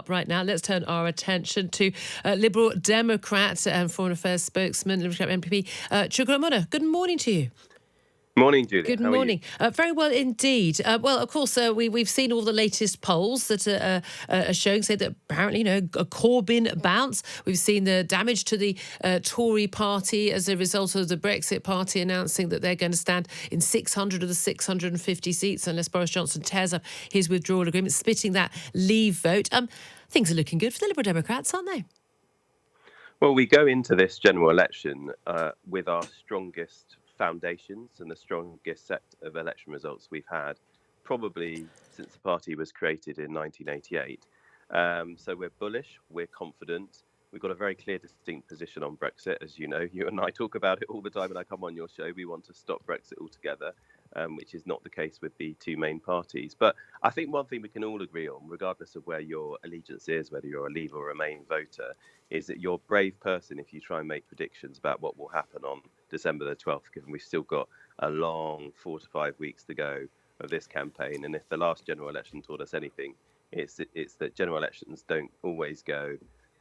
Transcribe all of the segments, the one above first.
Right now, let's turn our attention to Liberal Democrat and Foreign Affairs spokesman, Liberal MPP Chukka Umunna. Good morning to you. Morning, Julia. Good morning. Very well indeed. Well, of course, we've seen all the latest polls that are showing, say that apparently, a Corbyn bounce. We've seen the damage to the Tory party as a result of the Brexit party announcing that they're going to stand in 600 of the 650 seats unless Boris Johnson tears up his withdrawal agreement, splitting that Leave vote. Things are looking good for the Liberal Democrats, aren't they? Well, we go into this general election with our strongest foundations and the strongest set of election results we've had probably since the party was created in 1988. So we're bullish, we're confident. We've got a very clear, distinct position on Brexit. As you know, you and I talk about it all the time when I come on your show. We want to stop Brexit altogether, which is not the case with the two main parties. But I think one thing we can all agree on, regardless of where your allegiance is, whether you're a Leave or Remain voter, is that you're a brave person if you try and make predictions about what will happen on December the 12th, given we've still got a long 4 to 5 weeks to go of this campaign. And if the last general election taught us anything, it's that general elections don't always go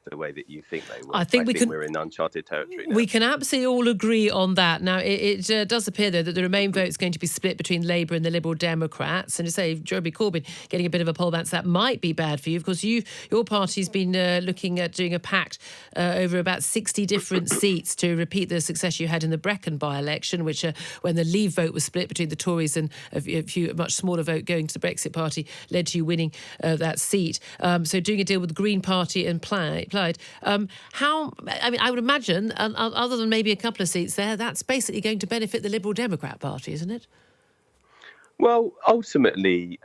the way that you think they will. I think we're in uncharted territory now. We can absolutely all agree on that. Now, it does appear, though, that the Remain vote is going to be split between Labour and the Liberal Democrats. And to say Jeremy Corbyn getting a bit of a poll bounce, that might be bad for you. Of course, your party's been looking at doing a pact over about 60 different seats to repeat the success you had in the Brecon by-election, which when the Leave vote was split between the Tories and a few much smaller vote going to the Brexit party, led to you winning that seat. So doing a deal with the Green Party and Plaid. I would imagine, other than maybe a couple of seats there, that's basically going to benefit the Liberal Democrat Party, isn't it? Well, ultimately,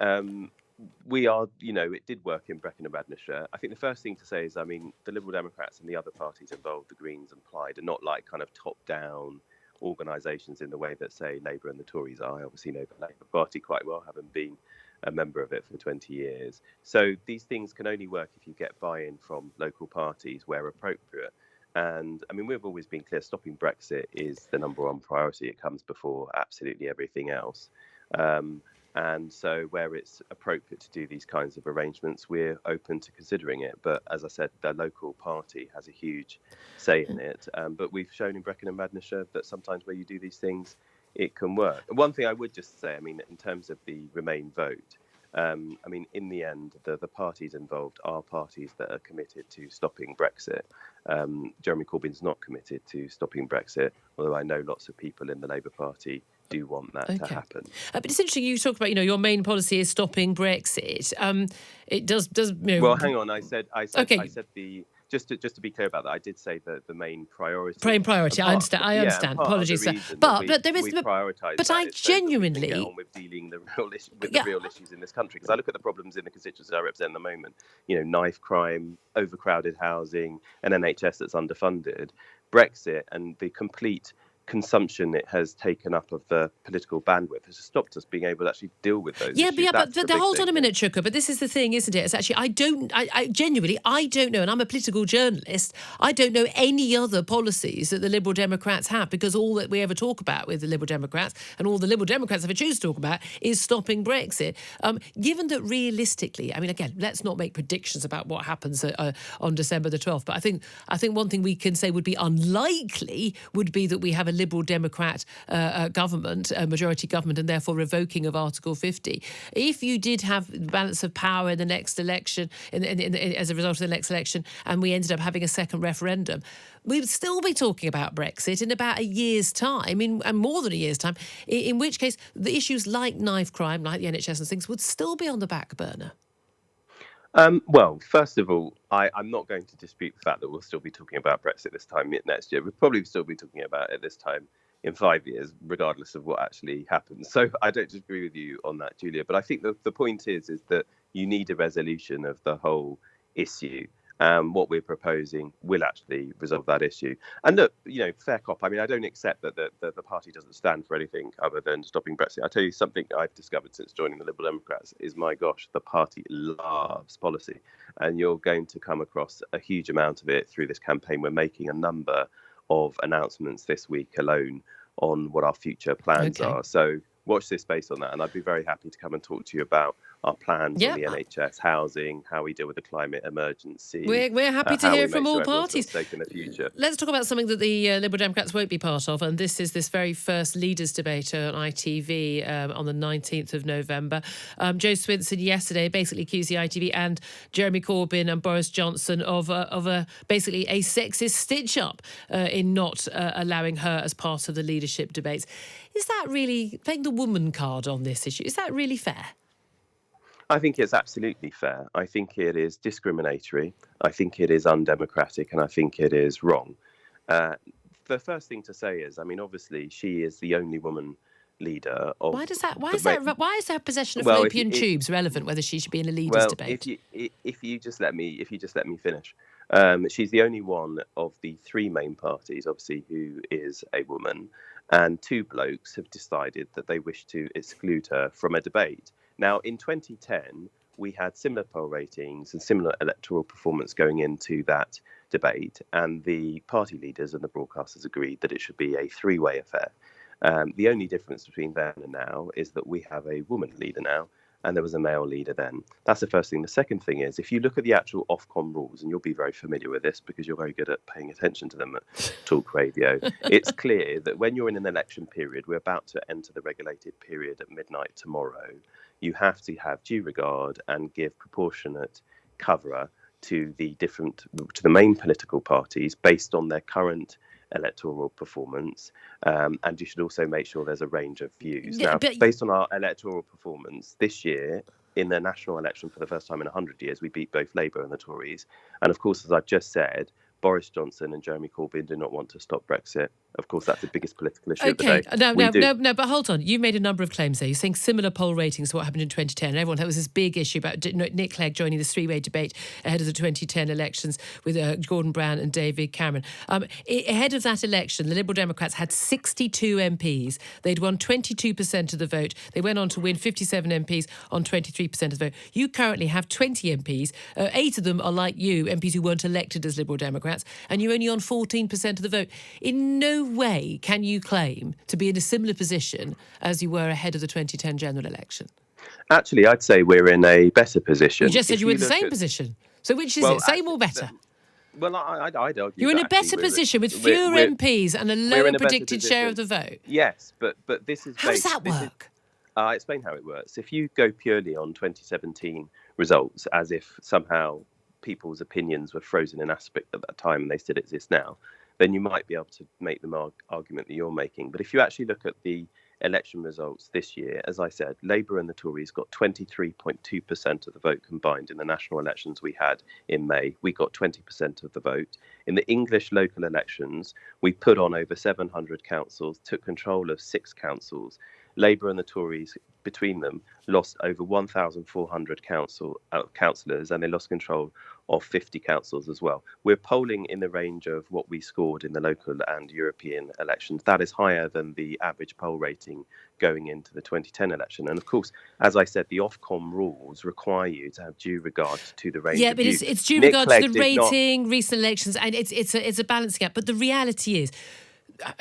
we are, it did work in Brecon and Radnorshire. I think the first thing to say is, the Liberal Democrats and the other parties involved, the Greens and Plaid, are not like kind of top-down organisations in the way that, say, Labour and the Tories are. I obviously know the Labour Party quite well, having been a member of it for 20 years. So these things can only work if you get buy-in from local parties where appropriate. And we've always been clear, stopping Brexit is the number one priority. It comes before absolutely everything else. And so where it's appropriate to do these kinds of arrangements, we're open to considering it. But as I said, the local party has a huge say in it. But we've shown in Brecon and Radnorshire that sometimes where you do these things, it can work. One thing I would just say, in terms of the Remain vote, in the end, the parties involved are parties that are committed to stopping Brexit. Jeremy Corbyn's not committed to stopping Brexit, although I know lots of people in the Labour Party do want that to happen. But it's interesting you talk about, your main policy is stopping Brexit. It does. Well, hang on. I said the. Just to be clear about that, I did say that the main priority. I understand. Apologies, sir. But there is. But I genuinely get on with dealing the real issues in this country, because I look at the problems in the constituencies I represent at the moment. Knife crime, overcrowded housing, an NHS that's underfunded, Brexit, and the complete consumption it has taken up of the political bandwidth has stopped us being able to actually deal with those issues. But hold on a minute, Chukka. But this is the thing, isn't it? It's actually, I genuinely don't know, and I'm a political journalist, I don't know any other policies that the Liberal Democrats have, because all that we ever talk about with the Liberal Democrats, and all the Liberal Democrats ever choose to talk about, is stopping Brexit. Given that realistically, again, let's not make predictions about what happens on December the 12th, but I think one thing we can say would be unlikely would be that we have a Liberal Democrat government, a majority government, and therefore revoking of Article 50. If you did have the balance of power in the next election, as a result of the next election, and we ended up having a second referendum, we would still be talking about Brexit in about a year's time, and more than a year's time, in which case the issues like knife crime, like the NHS and things, would still be on the back burner. Well, first of all, I'm not going to dispute the fact that we'll still be talking about Brexit this time next year. We'll probably still be talking about it this time in 5 years, regardless of what actually happens. So I don't disagree with you on that, Julia. But I think the point is that you need a resolution of the whole issue. What we're proposing will actually resolve that issue. And look, fair cop. I don't accept that the party doesn't stand for anything other than stopping Brexit. I'll tell you something I've discovered since joining the Liberal Democrats is, my gosh, the party loves policy. And you're going to come across a huge amount of it through this campaign. We're making a number of announcements this week alone on what our future plans are. So watch this space on that. And I'd be very happy to come and talk to you about our plans on Yeah. the NHS, housing, how we deal with the climate emergency. We're happy to how hear we from make all sure everyone parties. feels safe in the future. Let's talk about something that the Liberal Democrats won't be part of, and this is this very first leaders' debate on ITV on the 19th of November. Joe Swinson yesterday basically accused the ITV and Jeremy Corbyn and Boris Johnson of basically a sexist stitch-up in not allowing her as part of the leadership debates. Is that really, playing the woman card on this issue, is that really fair? I think it's absolutely fair. I think it is discriminatory. I think it is undemocratic, and I think it is wrong. The first thing to say is, I mean, obviously, she is the only woman leader of. Why is her possession of fallopian tubes relevant? Whether she should be in a leaders' debate? If you just let me finish, she's the only one of the three main parties, obviously, who is a woman, and two blokes have decided that they wish to exclude her from a debate. Now, in 2010, we had similar poll ratings and similar electoral performance going into that debate, and the party leaders and the broadcasters agreed that it should be a three-way affair. The only difference between then and now is that we have a woman leader now, and there was a male leader then. That's the first thing. The second thing is, if you look at the actual Ofcom rules, and you'll be very familiar with this because you're very good at paying attention to them at talkRADIO, it's clear that when you're in an election period, we're about to enter the regulated period at midnight tomorrow, you have to have due regard and give proportionate cover to the main political parties based on their current electoral performance, and you should also make sure there's a range of views. Now, based on our electoral performance this year, in the national election for the first time in 100 years, we beat both Labour and the Tories. And of course, as I've just said, Boris Johnson and Jeremy Corbyn do not want to stop Brexit. Of course, that's the biggest political issue of the day. No, but hold on. You made a number of claims there. You're saying similar poll ratings to what happened in 2010. Everyone, there was this big issue about Nick Clegg joining the three-way debate ahead of the 2010 elections with Gordon Brown and David Cameron. Ahead of that election, the Liberal Democrats had 62 MPs. They'd won 22% of the vote. They went on to win 57 MPs on 23% of the vote. You currently have 20 MPs. 8 of them are like you, MPs who weren't elected as Liberal Democrats, and you're only on 14% of the vote. In no way can you claim to be in a similar position as you were ahead of the 2010 general election. Actually, I'd say we're in a better position. You just said you were in the same position. So which is it, same or better? Well, I'd argue you're in a better position with fewer MPs and a lower predicted share of the vote. Yes, but this is... How does that work? I'll explain how it works. If you go purely on 2017 results, as if somehow people's opinions were frozen in aspect at that time and they still exist now, then you might be able to make the argument that you're making. But if you actually look at the election results this year, as I said, Labour and the Tories got 23.2% of the vote combined in the national elections we had in May. We got 20% of the vote. In the English local elections, we put on over 700 councils, took control of 6 councils. Labour and the Tories, between them, lost over 1,400 councillors, and they lost control of 50 councils as well. We're polling in the range of what we scored in the local and European elections. That is higher than the average poll rating going into the 2010 election. And of course, as I said, the Ofcom rules require you to have due regard to the range of views. Yeah, but it's due regard to the rating, recent elections, and it's a balancing act. But the reality is,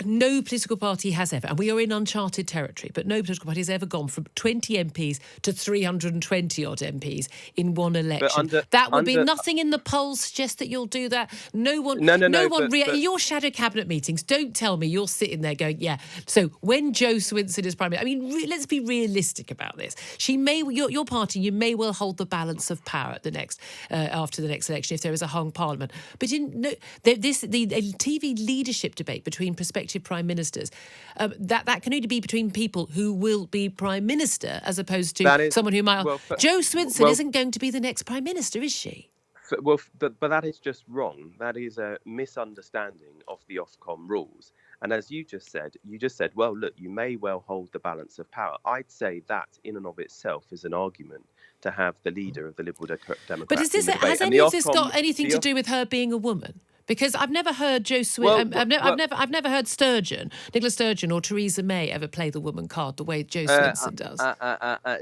no political party has ever, and we are in uncharted territory, but no political party has ever gone from 20 MPs to 320 odd MPs in one election. That would be nothing in the polls suggest that you'll do that. No one. Your shadow cabinet meetings, don't tell me you're sitting there going, yeah. So when Joe Swinson is prime minister, I mean, let's be realistic about this. Your party, you may well hold the balance of power at the after the next election if there is a hung parliament. But the TV leadership debate between prospective prime ministers, that can only be between people who will be prime minister as opposed to someone who might... Joe Swinson isn't going to be the next prime minister, is she? But that is just wrong. That is a misunderstanding of the Ofcom rules. And as you just said, well, look, you may well hold the balance of power. I'd say that in and of itself is an argument to have the leader of the Liberal Democrats. But has any of this got anything to do with her being a woman? Because I've never heard Joe Swinson, I've never heard Nicola Sturgeon or Theresa May ever play the woman card the way Joe Swinson does.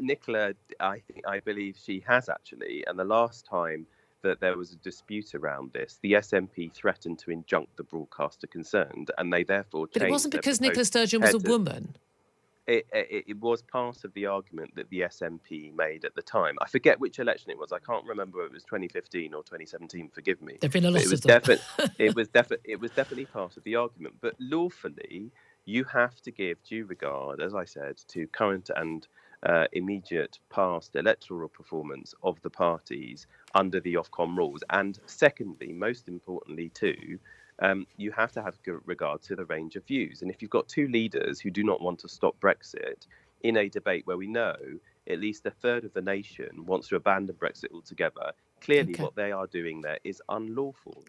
Nicola, I believe she has actually, and the last time that there was a dispute around this, the SNP threatened to injunct the broadcaster concerned, and they therefore changed. But it wasn't because Nicola Sturgeon was a woman. It was part of the argument that the SNP made at the time. I forget which election it was. I can't remember if it was 2015 or 2017. Forgive me, There've been a but lot of them. it was definitely part of the argument. But lawfully, you have to give due regard, as I said, to current and immediate past electoral performance of the parties under the Ofcom rules. And secondly, most importantly, too, you have to have regard to the range of views. And if you've got two leaders who do not want to stop Brexit in a debate where we know at least a third of the nation wants to abandon Brexit altogether, clearly Okay. what they are doing there is unlawful.